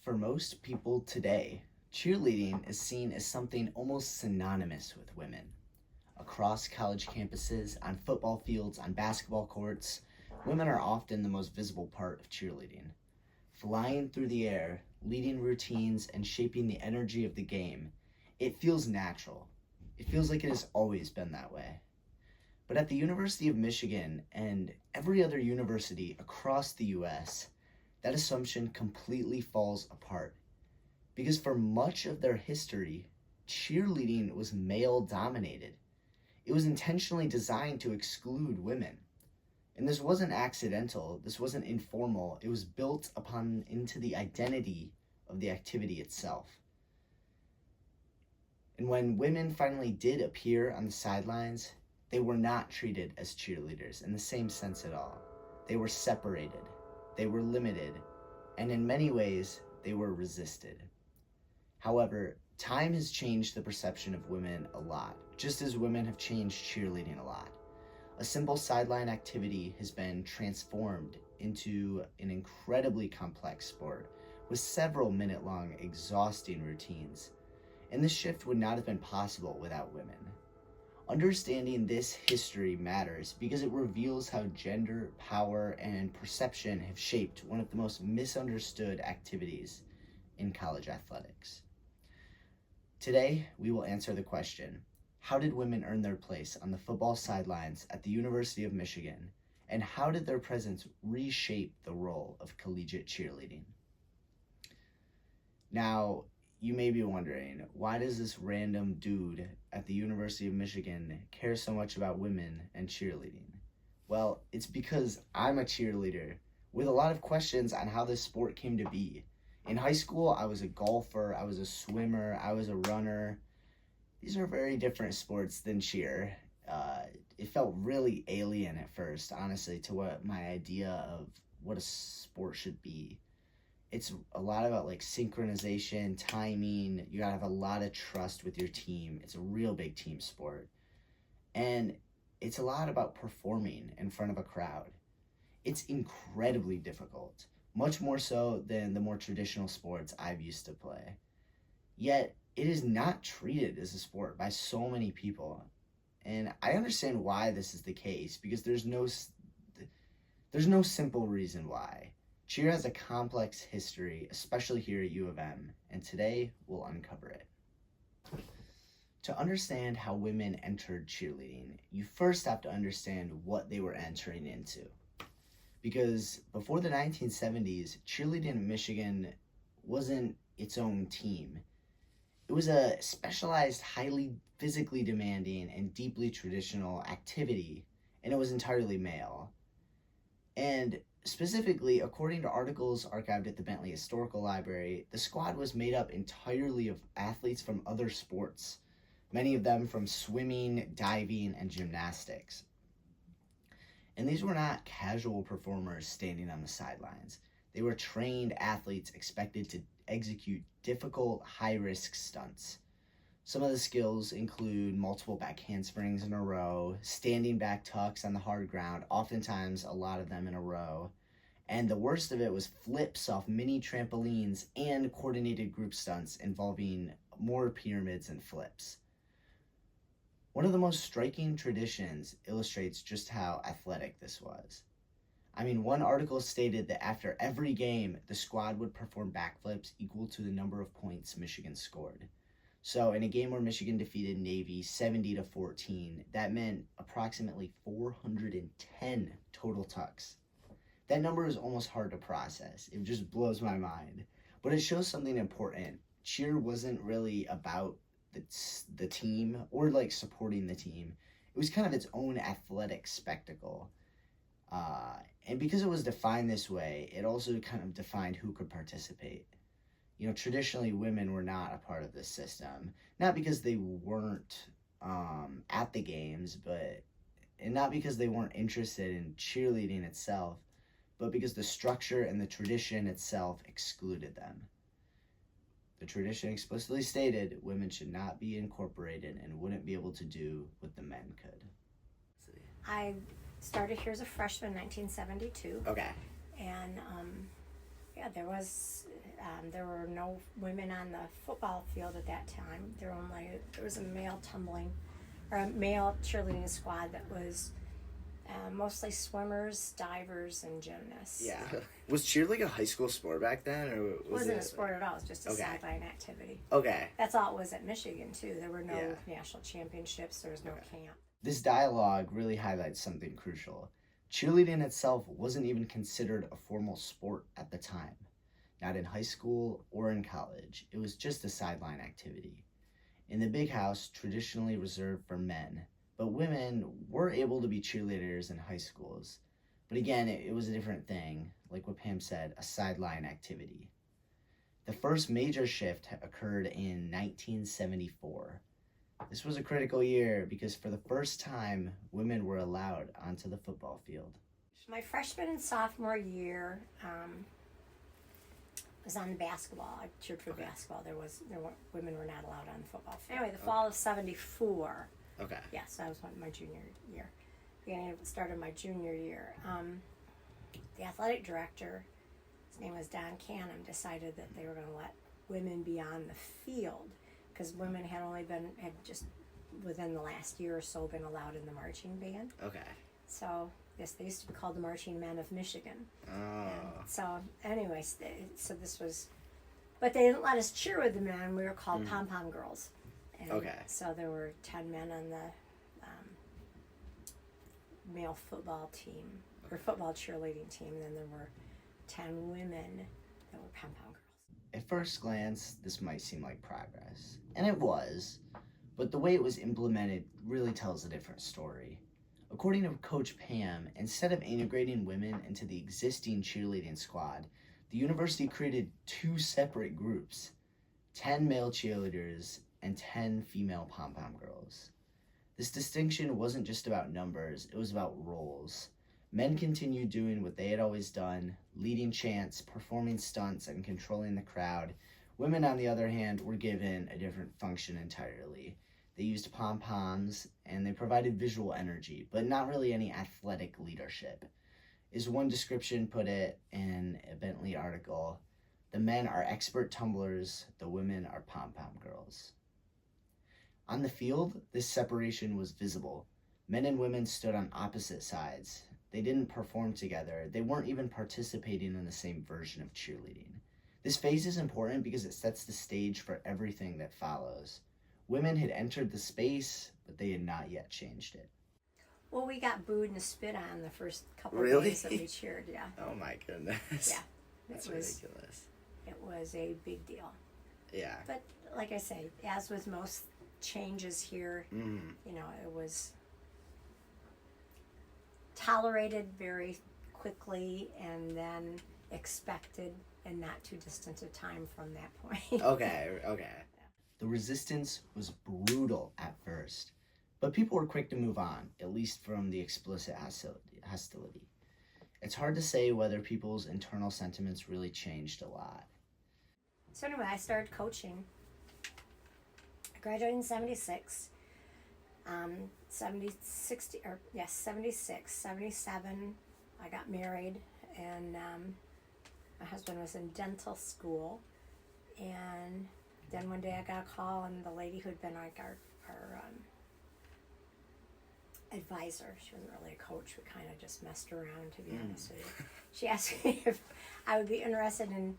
For most people today, cheerleading is seen as something almost synonymous with women. Across college campuses, on football fields, on basketball courts, women are often the most visible part of cheerleading. Flying through the air, leading routines, and shaping the energy of the game, it feels natural. It feels like it has always been that way. But at the University of Michigan and every other university across the US, that assumption completely falls apart. Because for much of their history, cheerleading was male dominated. It was intentionally designed to exclude women. And this wasn't accidental, this wasn't informal, it was built upon into the identity of the activity itself. And when women finally did appear on the sidelines, they were not treated as cheerleaders in the same sense at all. They were separated, they were limited, and in many ways, they were resisted. However, time has changed the perception of women a lot, just as women have changed cheerleading a lot. A simple sideline activity has been transformed into an incredibly complex sport with several minute-long exhausting routines. And this shift would not have been possible without women. Understanding this history matters because it reveals how gender, power, and perception have shaped one of the most misunderstood activities in college athletics. Today, we will answer the question, how did women earn their place on the football sidelines at the University of Michigan, and how did their presence reshape the role of collegiate cheerleading? Now, you may be wondering, why does this random dude at the University of Michigan care so much about women and cheerleading? Well, it's because I'm a cheerleader with a lot of questions on how this sport came to be. In high school, I was a golfer, I was a swimmer, I was a runner. These are very different sports than cheer. It felt really alien at first, honestly, to what my idea of what a sport should be. It's a lot about like synchronization, timing. You gotta have a lot of trust with your team. It's a real big team sport. And it's a lot about performing in front of a crowd. It's incredibly difficult, much more so than the more traditional sports I've used to play. Yet, it is not treated as a sport by so many people. And I understand why this is the case, because there's no simple reason why. Cheer has a complex history, especially here at U of M, and today we'll uncover it. To understand how women entered cheerleading, you first have to understand what they were entering into. Because before the 1970s, cheerleading in Michigan wasn't its own team. It was a specialized, highly physically demanding, and deeply traditional activity, and it was entirely male. And specifically, according to articles archived at the Bentley Historical Library, the squad was made up entirely of athletes from other sports, many of them from swimming, diving, and gymnastics. And these were not casual performers standing on the sidelines. They were trained athletes expected to execute difficult, high-risk stunts. Some of the skills include multiple back handsprings in a row, standing back tucks on the hard ground, oftentimes a lot of them in a row. And the worst of it was flips off mini trampolines and coordinated group stunts involving more pyramids and flips. One of the most striking traditions illustrates just how athletic this was. One article stated that after every game, the squad would perform backflips equal to the number of points Michigan scored. So in a game where Michigan defeated Navy 70-14, that meant approximately 410 total tucks. That number is almost hard to process. It just blows my mind. But it shows something important. Cheer wasn't really about the team or like supporting the team. It was kind of its own athletic spectacle. And because it was defined this way, it also kind of defined who could participate. Traditionally women were not a part of this system, not because they weren't at the games, and not because they weren't interested in cheerleading itself, but because the structure and the tradition itself excluded them. The tradition explicitly stated women should not be incorporated and wouldn't be able to do what the men could. I started here as a freshman in 1972. Okay. And Yeah, there were no women on the football field at that time. There was a male tumbling, or a male cheerleading squad that was mostly swimmers, divers, and gymnasts. Yeah. Was cheer like a high school sport back then, or It wasn't a sport at all. It was just a Okay. sideline activity. Okay. That's all it was at Michigan, too. There were no Yeah. national championships. There was no Okay. camp. This dialogue really highlights something crucial. Cheerleading itself wasn't even considered a formal sport at the time. Not in high school or in college. It was just a sideline activity. In the big house, traditionally reserved for men, but women were able to be cheerleaders in high schools. But again, it was a different thing, like what Pam said, a sideline activity. The first major shift occurred in 1974. This was a critical year because for the first time, women were allowed onto the football field. My freshman and sophomore year was on basketball. I cheered for basketball. Women were not allowed on the football field. Anyway, the fall of '74. Okay. Yes, that was my junior year. Started my junior year. The athletic director, his name was Don Canham, decided that they were going to let women be on the field because women had just within the last year or so been allowed in the marching band. Okay. So, yes, they used to be called the Marching Men of Michigan. Oh. So, anyways, but they didn't let us cheer with the men. We were called pom-pom girls. And Okay. so there were 10 men on the male football team, or football cheerleading team, and then there were 10 women that were pom-pom girls. At first glance, this might seem like progress, and it was, but the way it was implemented really tells a different story. According to Coach Pam, instead of integrating women into the existing cheerleading squad, the university created 2 separate groups, 10 male cheerleaders and 10 female pom-pom girls. This distinction wasn't just about numbers, it was about roles. Men continued doing what they had always done, leading chants, performing stunts, and controlling the crowd. Women, on the other hand, were given a different function entirely. They used pom-poms, and they provided visual energy, but not really any athletic leadership. As one description put it in a Bentley article, the men are expert tumblers, the women are pom-pom girls. On the field, this separation was visible. Men and women stood on opposite sides. They didn't perform together. They weren't even participating in the same version of cheerleading. This phase is important because it sets the stage for everything that follows. Women had entered the space, but they had not yet changed it. Well, we got booed and spit on the first couple of Really? days that we cheered, yeah. Oh my goodness. Yeah. That's ridiculous. It was a big deal. Yeah. But like I say, as with most changes here, it was tolerated very quickly and then expected in not too distant a time from that point. Okay. The resistance was brutal at first, but people were quick to move on, at least from the explicit hostility. It's hard to say whether people's internal sentiments really changed a lot. So anyway, I started coaching. I graduated in 76. 76, 77, I got married, and my husband was in dental school, and then one day I got a call, and the lady who had been like our advisor, she wasn't really a coach, we kind of just messed around, to be honest with you. She asked me if I would be interested in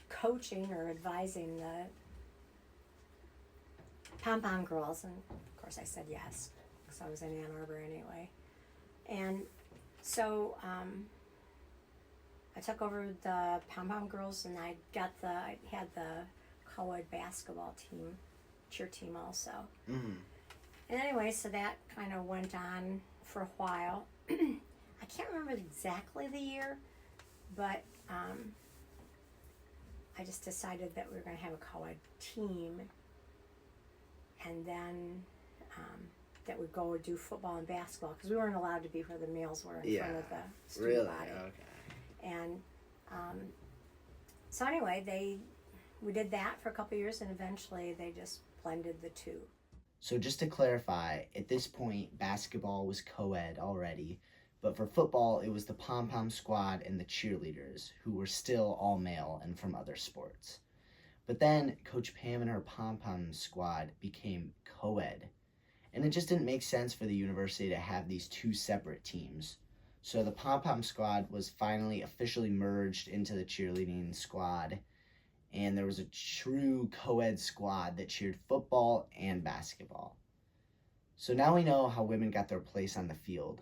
coaching or advising the pom-pom girls, and of course I said yes, because I was in Ann Arbor anyway. And so I took over the pom-pom girls, and I had the co-ed basketball team, cheer team also. And anyway, so that kind of went on for a while. I can't remember exactly the year, but I just decided that we were going to have a co-ed team, and then that would go do football and basketball, because we weren't allowed to be where the males were in front of the student body. Okay. And so anyway, we did that for a couple of years, and eventually they just blended the two. So just to clarify, at this point, basketball was co-ed already, But for football, it was the pom-pom squad and the cheerleaders, who were still all male and from other sports. But then Coach Pam and her pom-pom squad became co-ed. And it just didn't make sense for the university to have these two separate teams. So the pom-pom squad was finally officially merged into the cheerleading squad, and there was a true co-ed squad that cheered football and basketball. So now we know how women got their place on the field,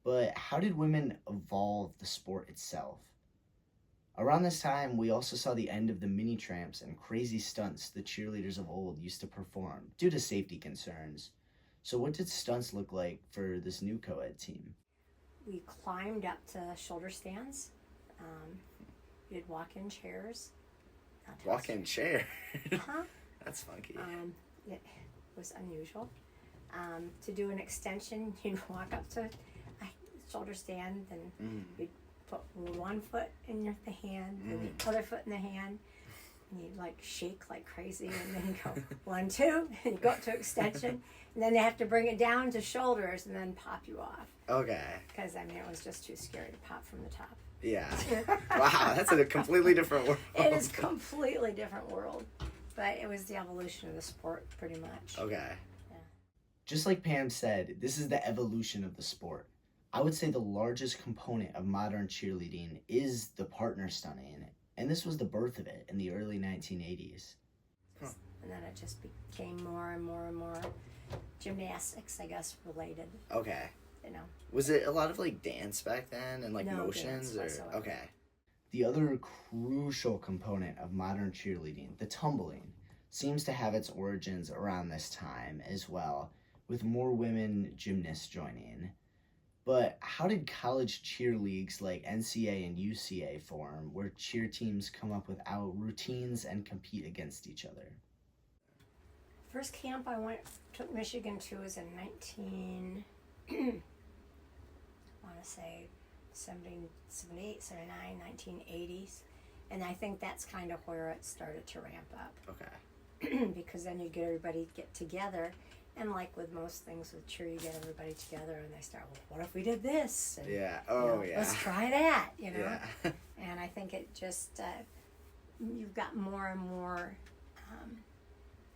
but how did women evolve the sport itself? Around this time, we also saw the end of the mini tramps and crazy stunts the cheerleaders of old used to perform due to safety concerns. So what did stunts look like for this new co-ed team? We climbed up to shoulder stands. You'd walk in chairs. Walk-in chair. Uh-huh. That's funky. It was unusual. To do an extension, you'd walk up to a shoulder stand and you'd put one foot in the hand and the other foot in the hand, and you'd like shake like crazy, and then you go 1, 2, and you go up to extension, and then they have to bring it down to shoulders and then pop you off. Okay. Because it was just too scary to pop from the top. Yeah. Wow, that's a completely different world. It is a completely different world, but it was the evolution of the sport pretty much. Okay. Yeah. Just like Pam said, this is the evolution of the sport. I would say the largest component of modern cheerleading is the partner stunting, and this was the birth of it in the early 1980s. And then it just became more and more and more gymnastics, I guess, related. Okay. You know. Was it a lot of like dance back then and like no motions dance or okay. The other crucial component of modern cheerleading, the tumbling, seems to have its origins around this time as well, with more women gymnasts joining. But how did college cheer leagues like NCA and UCA form, where cheer teams come up with routines and compete against each other? First camp I took Michigan to was in 78, 79, 1980s. And I think that's kind of where it started to ramp up. Okay. Because then you get everybody get together. And like with most things with cheer, you get everybody together and they start, well, what if we did this? And, yeah. Yeah. Let's try that, Yeah. And I think it just, you've got more and more,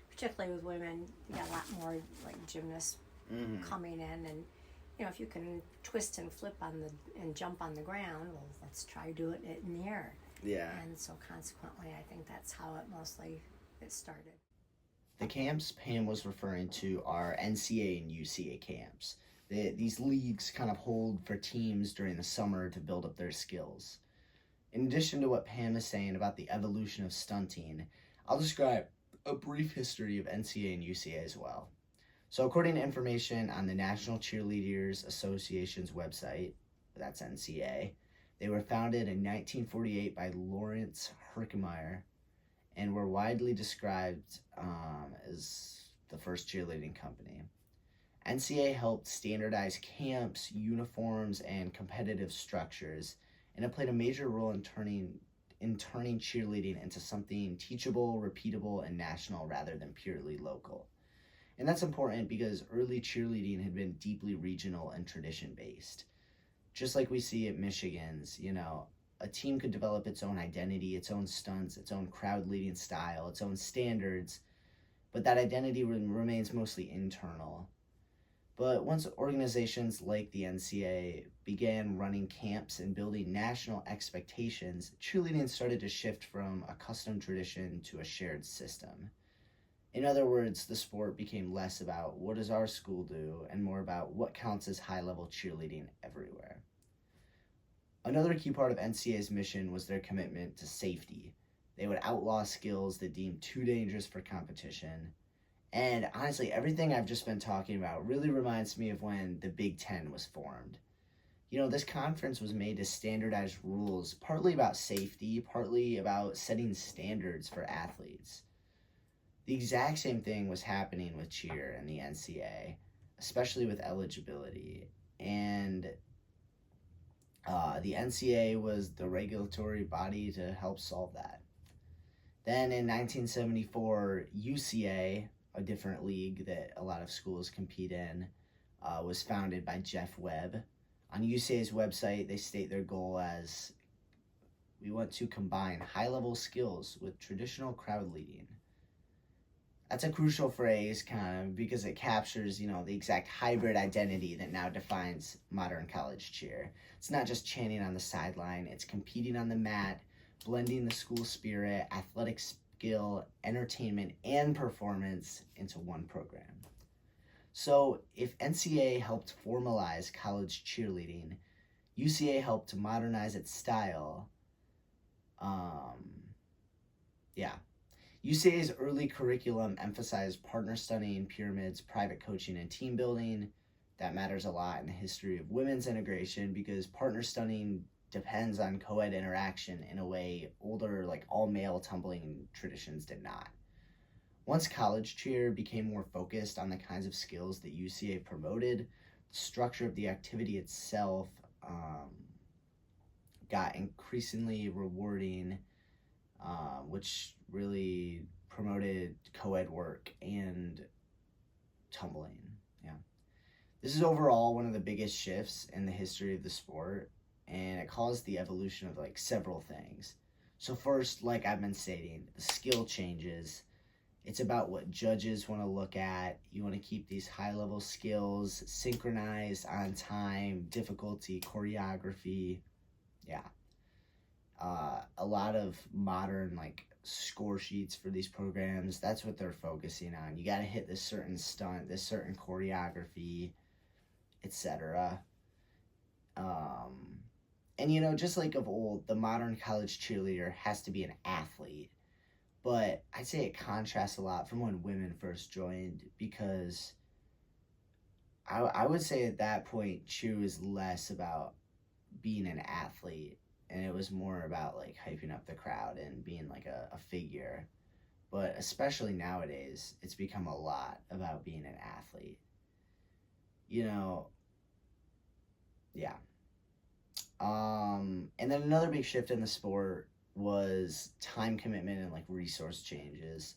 particularly with women, you got a lot more like gymnasts coming in. And, if you can twist and flip and jump on the ground, well, let's try doing it in the air. Yeah. And so consequently, I think that's how it started. The camps Pam was referring to are NCA and UCA camps. These leagues kind of hold for teams during the summer to build up their skills. In addition to what Pam is saying about the evolution of stunting, I'll describe a brief history of NCA and UCA as well. So according to information on the National Cheerleaders Association's website, that's NCA, they were founded in 1948 by Lawrence Herkimer and were widely described as the first cheerleading company. NCA helped standardize camps, uniforms, and competitive structures, and it played a major role in turning cheerleading into something teachable, repeatable, and national rather than purely local. And that's important because early cheerleading had been deeply regional and tradition-based. Just like we see at Michigan's, a team could develop its own identity, its own stunts, its own crowd-leading style, its own standards, but that identity remains mostly internal. But once organizations like the NCA began running camps and building national expectations, cheerleading started to shift from a custom tradition to a shared system. In other words, the sport became less about what does our school do and more about what counts as high-level cheerleading everywhere. Another key part of NCA's mission was their commitment to safety. They would outlaw skills that deemed too dangerous for competition. And honestly, everything I've just been talking about really reminds me of when the Big Ten was formed. This conference was made to standardize rules, partly about safety, partly about setting standards for athletes. The exact same thing was happening with cheer and the NCA, especially with eligibility. And the NCA was the regulatory body to help solve that. Then in 1974, UCA, a different league that a lot of schools compete in, was founded by Jeff Webb. On UCA's website, they state their goal as, we want to combine high-level skills with traditional crowd leading. That's a crucial phrase, kind of, because it captures, the exact hybrid identity that now defines modern college cheer. It's not just chanting on the sideline, it's competing on the mat, blending the school spirit, athletic skill, entertainment, and performance into one program. So, if NCAA helped formalize college cheerleading, UCA helped to modernize its style. UCA's early curriculum emphasized partner studying, pyramids, private coaching, and team building. That matters a lot in the history of women's integration because partner studying depends on co-ed interaction in a way older, all-male tumbling traditions did not. Once college cheer became more focused on the kinds of skills that UCA promoted, the structure of the activity itself got increasingly rewarding, which really promoted co-ed work and tumbling. Yeah. This is overall one of the biggest shifts in the history of the sport, and it caused the evolution of several things. So first, like I've been stating, the skill changes. It's about what judges want to look at. You want to keep these high-level skills synchronized, on time, difficulty, choreography. Yeah. A lot of modern score sheets for these programs, that's what they're focusing on. You got to hit this certain stunt, this certain choreography, etc. And just like of old, the modern college cheerleader has to be an athlete. But I'd say it contrasts a lot from when women first joined, because I would say at that point cheer was less about being an athlete, and it was more about hyping up the crowd and being a figure. But especially nowadays, it's become a lot about being an athlete. Yeah. And then another big shift in the sport was time commitment and resource changes.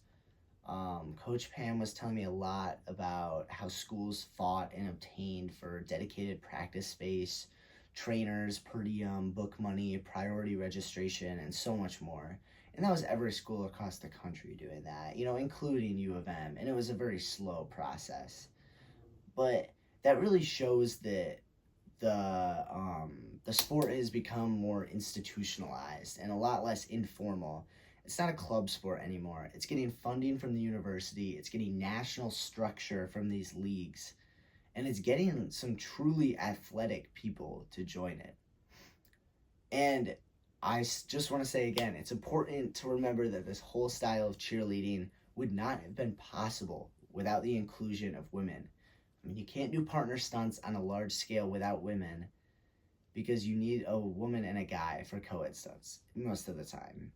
Coach Pam was telling me a lot about how schools fought and obtained for dedicated practice space, trainers, per diem, book money, priority registration, and so much more. And that was every school across the country doing that, including U of M. And it was a very slow process. But that really shows that the sport has become more institutionalized and a lot less informal. It's not a club sport anymore. It's getting funding from the university. It's getting national structure from these leagues. And it's getting some truly athletic people to join it. And I just want to say again, it's important to remember that this whole style of cheerleading would not have been possible without the inclusion of women. I mean, you can't do partner stunts on a large scale without women, because you need a woman and a guy for co-ed stunts most of the time.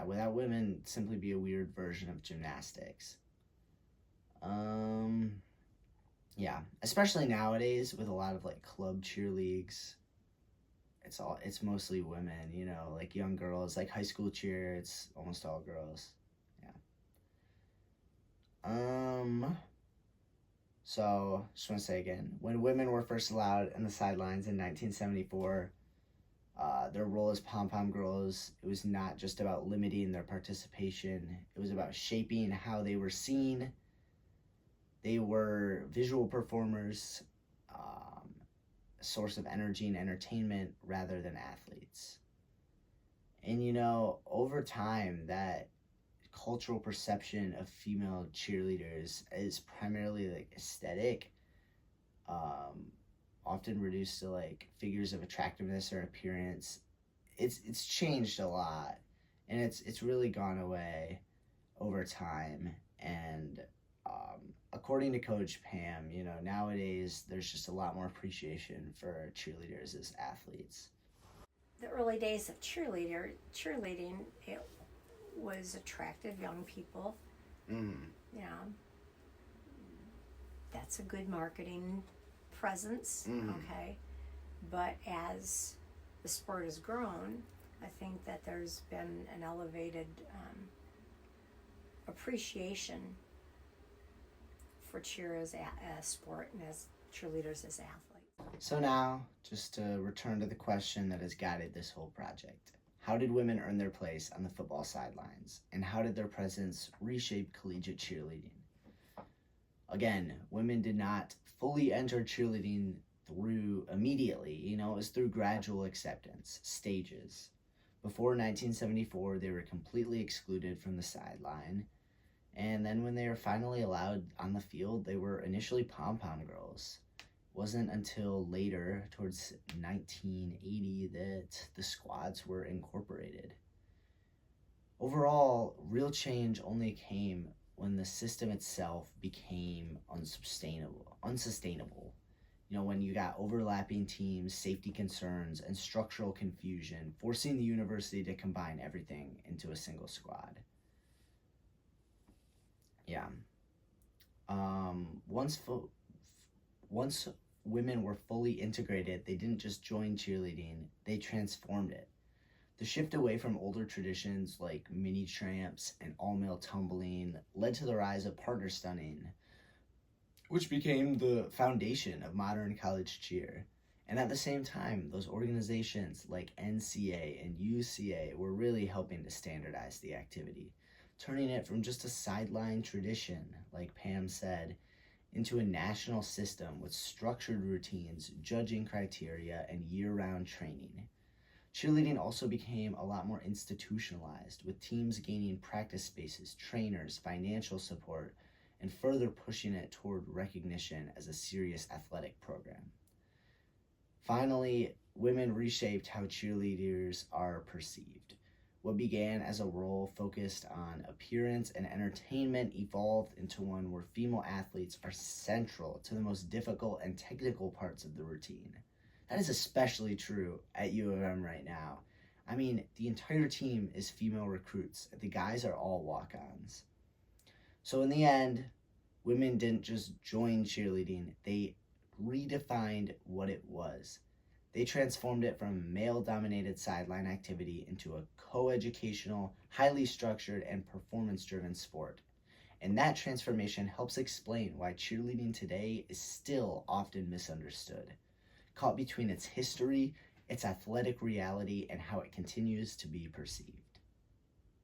Without women, it'd simply be a weird version of gymnastics. Especially nowadays with a lot of club cheer leagues, it's mostly women, young girls, high school cheer, it's almost all girls. So just want to say again, when women were first allowed on the sidelines in 1974, their role as pom-pom girls, it was not just about limiting their participation, it was about shaping how they were seen. They were visual performers, a source of energy and entertainment rather than athletes. And over time, that cultural perception of female cheerleaders is primarily aesthetic, often reduced to figures of attractiveness or appearance. It's changed a lot, and it's really gone away over time. And according to Coach Pam, nowadays there's just a lot more appreciation for cheerleaders as athletes. The early days of cheerleading, it was attractive young people. That's a good marketing presence. Okay, but as the sport has grown, I think that there's been an elevated appreciation for cheer as a sport and as cheerleaders as athletes. So now, just to return to the question that has guided this whole project. How did women earn their place on the football sidelines? And how did their presence reshape collegiate cheerleading? Again, women did not fully enter cheerleading through immediately, it was through gradual acceptance, stages. Before 1974, they were completely excluded from the sideline. And then when they were finally allowed on the field, they were initially pom-pom girls. It wasn't until later, towards 1980, that the squads were incorporated. Overall, real change only came when the system itself became unsustainable. When you got overlapping teams, safety concerns, and structural confusion, forcing the university to combine everything into a single squad. Yeah. Once women were fully integrated, they didn't just join cheerleading, they transformed it. The shift away from older traditions like mini tramps and all-male tumbling led to the rise of partner stunning, which became the foundation of modern college cheer. And at the same time, those organizations like NCA and UCA were really helping to standardize the activity, turning it from just a sideline tradition, like Pam said, into a national system with structured routines, judging criteria, and year-round training. Cheerleading also became a lot more institutionalized, with teams gaining practice spaces, trainers, financial support, and further pushing it toward recognition as a serious athletic program. Finally, women reshaped how cheerleaders are perceived. What began as a role focused on appearance and entertainment evolved into one where female athletes are central to the most difficult and technical parts of the routine. That is especially true at U of M right now. The entire team is female recruits. The guys are all walk-ons. So in the end, women didn't just join cheerleading, they redefined what it was. They transformed it from male-dominated sideline activity into a co-educational, highly structured, and performance-driven sport. And that transformation helps explain why cheerleading today is still often misunderstood, caught between its history, its athletic reality, and how it continues to be perceived.